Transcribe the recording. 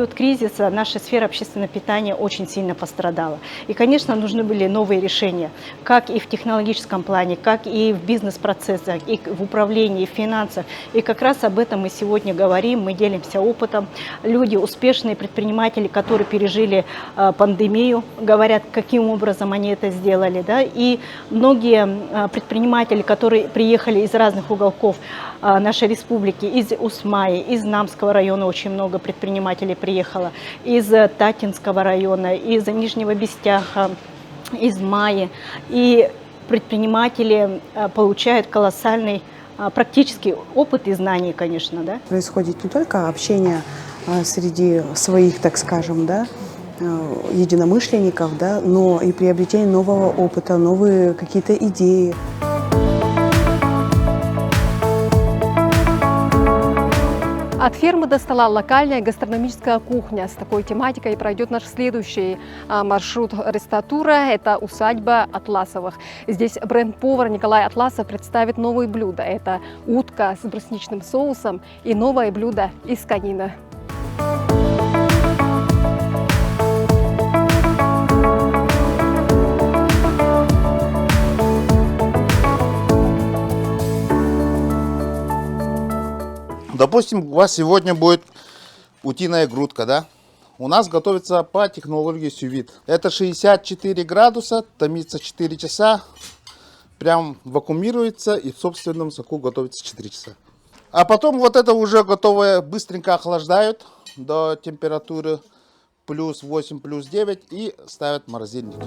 период кризиса наша сфера общественного питания очень сильно пострадала. И, конечно, нужны были новые решения, как и в технологическом плане, как и в бизнес-процессах, и в управлении, и в финансах. И как раз об этом мы сегодня говорим, мы делимся опытом. Люди, успешные предприниматели, которые пережили пандемию, говорят, каким образом они это сделали. Да? И многие предприниматели, которые приехали из разных уголков нашей республики, из Усмаи, из Намского района очень много предпринимателей приехало, из Татинского района, из Нижнего Бестяха, из Майи. И предприниматели получают колоссальный практический опыт и знания, конечно. Да? Происходит не только общение среди своих, так скажем, да, единомышленников, да, но и приобретение нового опыта, новые какие-то идеи. От фермы до стола локальная гастрономическая кухня. С такой тематикой пройдет наш следующий маршрут ресторатура. Это усадьба Атласовых. Здесь бренд-повар Николай Атласов представит новые блюда. Это утка с брусничным соусом и новое блюдо из конины. Допустим, у вас сегодня будет утиная грудка, да? У нас готовится по технологии сювид. Это 64 градуса, томится 4 часа, прям вакуумируется и в собственном соку готовится 4 часа. А потом вот это уже готовое быстренько охлаждают до температуры плюс 8, плюс 9 и ставят в морозильник.